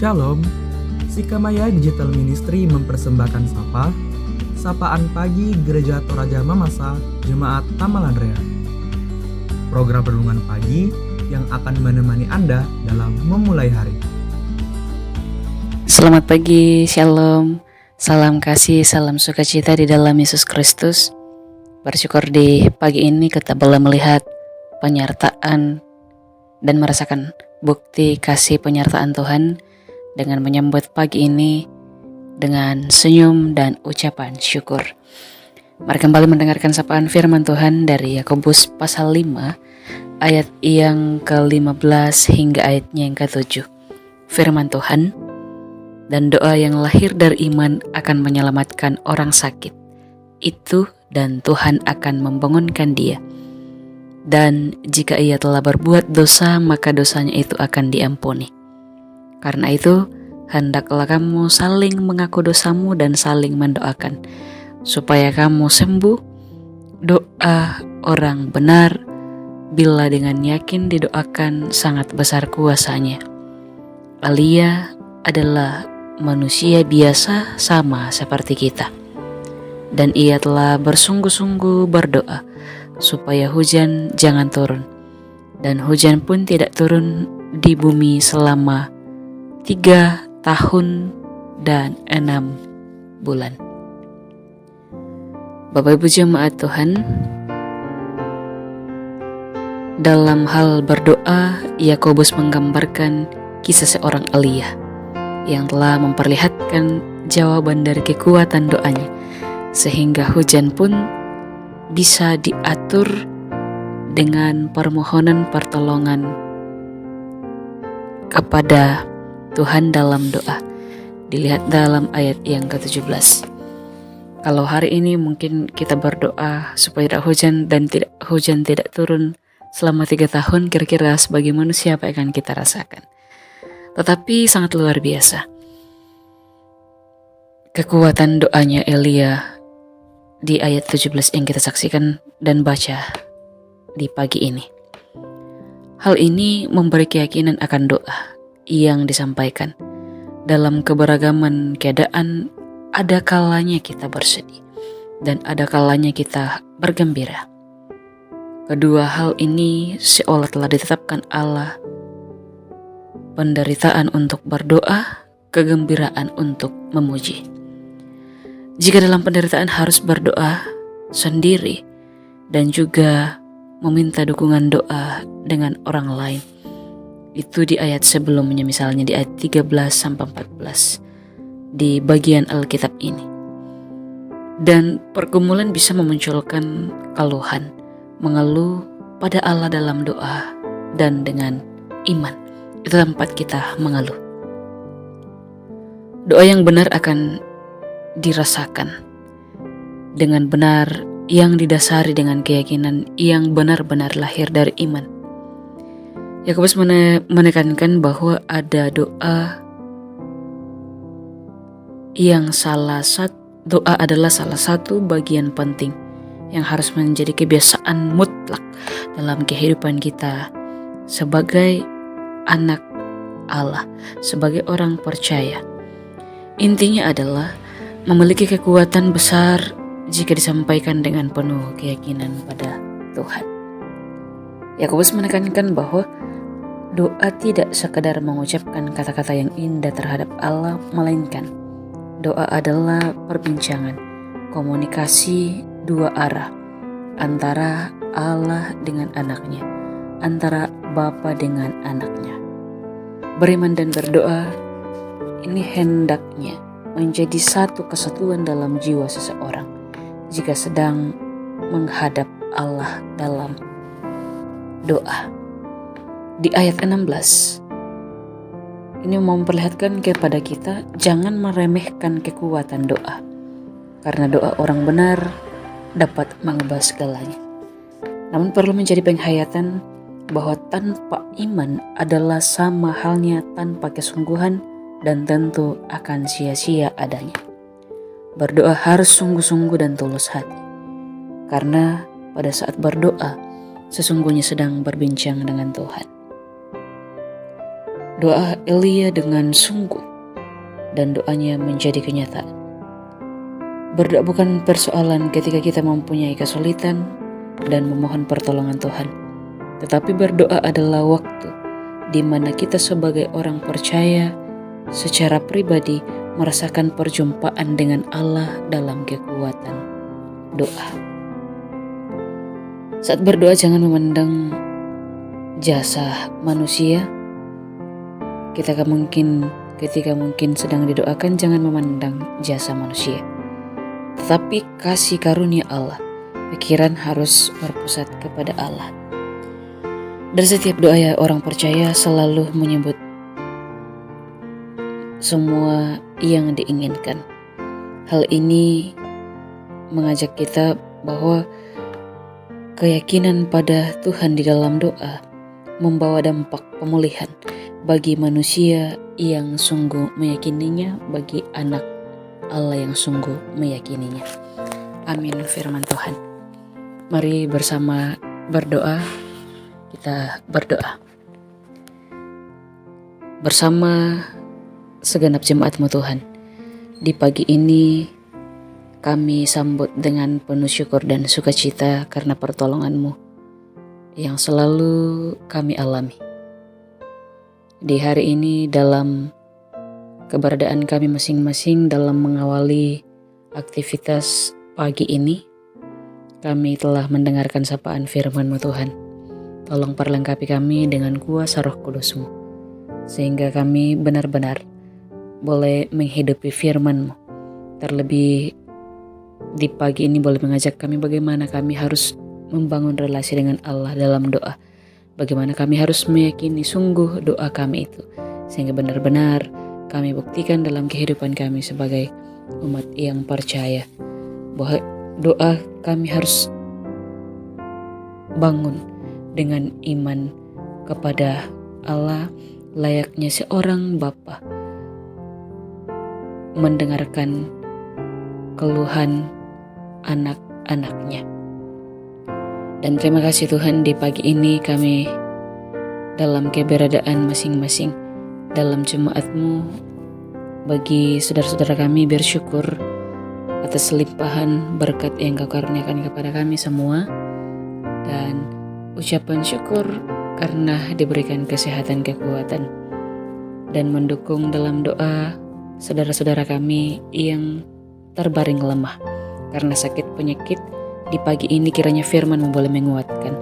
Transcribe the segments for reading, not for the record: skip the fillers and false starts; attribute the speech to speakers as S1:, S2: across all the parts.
S1: Shalom, Sikamaya Digital Ministry mempersembahkan Sapaan Pagi Gereja Toraja Mamasa Jemaat Tamalandrea. Program renungan pagi yang akan menemani Anda dalam memulai hari.
S2: Selamat pagi, Shalom, salam kasih, salam sukacita di dalam Yesus Kristus. Bersyukur di pagi ini kita boleh melihat penyertaan dan merasakan bukti kasih penyertaan Tuhan dengan menyambut pagi ini dengan senyum dan ucapan syukur. Mari kembali mendengarkan sapaan firman Tuhan dari Yakobus pasal 5 ayat yang ke-15 hingga ayatnya yang ke-7. Firman Tuhan, dan doa yang lahir dari iman akan menyelamatkan orang sakit itu, dan Tuhan akan membangunkan dia. Dan jika ia telah berbuat dosa, maka dosanya itu akan diampuni. Karena itu, hendaklah kamu saling mengaku dosamu dan saling mendoakan, supaya kamu sembuh. Doa orang benar, bila dengan yakin didoakan, sangat besar kuasanya. Alia adalah manusia biasa sama seperti kita, dan ia telah bersungguh-sungguh berdoa supaya hujan jangan turun, dan hujan pun tidak turun di bumi selama 3 tahun dan 6 bulan. Bapak Ibu jemaat Tuhan, dalam hal berdoa, Yakobus menggambarkan kisah seorang Elia yang telah memperlihatkan jawaban dari kekuatan doanya, sehingga hujan pun bisa diatur dengan permohonan pertolongan kepada Tuhan dalam doa. Dilihat dalam ayat yang ke-17. Kalau hari ini mungkin kita berdoa supaya hujan tidak turun selama 3 tahun, kira-kira sebagai manusia apa yang akan kita rasakan? Tetapi sangat luar biasa kekuatan doanya Elia di ayat 17 yang kita saksikan dan baca di pagi ini. Hal ini memberi keyakinan akan doa yang disampaikan. Dalam keberagaman keadaan, ada kalanya kita bersedih dan ada kalanya kita bergembira. Kedua hal ini seolah telah ditetapkan Allah. Penderitaan untuk berdoa, kegembiraan untuk memuji. Jika dalam penderitaan harus berdoa sendiri dan juga meminta dukungan doa dengan orang lain, itu di ayat sebelumnya, misalnya di ayat 13-14 di bagian Alkitab ini. Dan pergumulan bisa memunculkan keluhan, mengeluh pada Allah dalam doa dan dengan iman. Itu tempat kita mengeluh. Doa yang benar akan dirasakan dengan benar, yang didasari dengan keyakinan yang benar-benar lahir dari iman. Yakobus menekankan bahwa ada doa doa adalah salah satu bagian penting yang harus menjadi kebiasaan mutlak dalam kehidupan kita sebagai anak Allah, sebagai orang percaya. Intinya adalah memiliki kekuatan besar jika disampaikan dengan penuh keyakinan pada Tuhan. Yakobus menekankan bahwa doa tidak sekadar mengucapkan kata-kata yang indah terhadap Allah, melainkan doa adalah perbincangan, komunikasi 2 arah antara Allah dengan anaknya, antara Bapa dengan anaknya. Beriman dan berdoa ini hendaknya menjadi satu kesatuan dalam jiwa seseorang jika sedang menghadap Allah dalam doa. Di ayat 16 ini memperlihatkan kepada kita jangan meremehkan kekuatan doa, karena doa orang benar dapat mengubah segalanya. Namun perlu menjadi penghayatan bahwa tanpa iman adalah sama halnya tanpa kesungguhan, dan tentu akan sia-sia adanya. Berdoa harus sungguh-sungguh dan tulus hati, karena pada saat berdoa sesungguhnya sedang berbincang dengan Tuhan. doa Elia dengan sungguh dan doanya menjadi kenyataan. Berdoa bukan persoalan ketika kita mempunyai kesulitan dan memohon pertolongan Tuhan, tetapi berdoa adalah waktu di mana kita sebagai orang percaya secara pribadi merasakan perjumpaan dengan Allah dalam kekuatan doa. Saat berdoa jangan memandang jasa manusia. Ketika mungkin sedang didoakan jangan memandang jasa manusia, tetapi kasih karunia Allah. Pikiran harus berpusat kepada Allah. Dan setiap doa orang percaya selalu menyebut semua yang diinginkan. Hal ini mengajak kita bahwa keyakinan pada Tuhan di dalam doa membawa dampak pemulihan bagi manusia yang sungguh meyakininya, bagi anak Allah yang sungguh meyakininya. Amin firman Tuhan. Mari bersama berdoa. Kita berdoa bersama segenap jemaat-Mu Tuhan. Di pagi ini kami sambut dengan penuh syukur dan sukacita karena pertolongan-Mu yang selalu kami alami. Di hari ini dalam keberadaan kami masing-masing dalam mengawali aktivitas pagi ini, kami telah mendengarkan sapaan firman-Mu Tuhan. Tolong perlengkapi kami dengan kuasa Roh Kudus-Mu, sehingga kami benar-benar boleh menghidupi firman-Mu. Terlebih di pagi ini boleh mengajak kami bagaimana kami harus membangun relasi dengan Allah dalam doa. Bagaimana kami harus meyakini sungguh doa kami itu, sehingga benar-benar kami buktikan dalam kehidupan kami sebagai umat yang percaya bahwa doa kami harus bangun dengan iman kepada Allah layaknya seorang bapa mendengarkan keluhan anak-anaknya. Dan terima kasih Tuhan, di pagi ini kami dalam keberadaan masing-masing dalam jemaat-Mu, bagi saudara-saudara kami bersyukur atas limpahan berkat yang Kau karuniakan kepada kami semua, dan ucapan syukur karena diberikan kesehatan, kekuatan, dan mendukung dalam doa saudara-saudara kami yang terbaring lemah karena sakit penyakit. Di pagi ini kiranya firman-Mu boleh menguatkan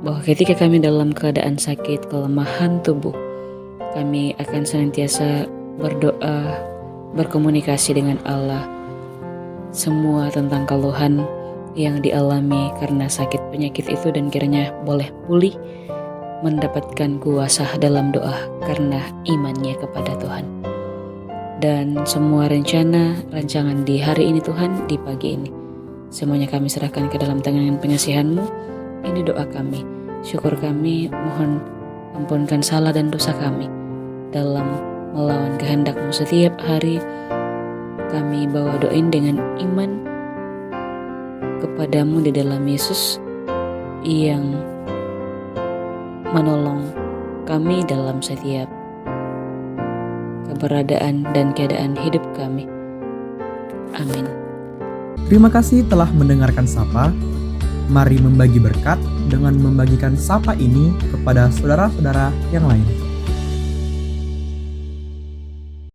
S2: bahwa ketika kami dalam keadaan sakit, kelemahan tubuh, kami akan senantiasa berdoa, berkomunikasi dengan Allah semua tentang keluhan yang dialami karena sakit penyakit itu, dan kiranya boleh pulih, mendapatkan kuasa dalam doa karena imannya kepada Tuhan. Dan semua rancangan di hari ini Tuhan, di pagi ini, semuanya kami serahkan ke dalam tangan pengasihan-Mu. Ini doa kami, syukur kami, mohon ampunkan salah dan dosa kami dalam melawan kehendak-Mu setiap hari. Kami bawa doain dengan iman kepadamu di dalam Yesus yang menolong kami dalam setiap keberadaan dan keadaan hidup kami. Amin.
S1: Terima kasih telah mendengarkan Sapa. Mari membagi berkat dengan membagikan Sapa ini kepada saudara-saudara yang lain.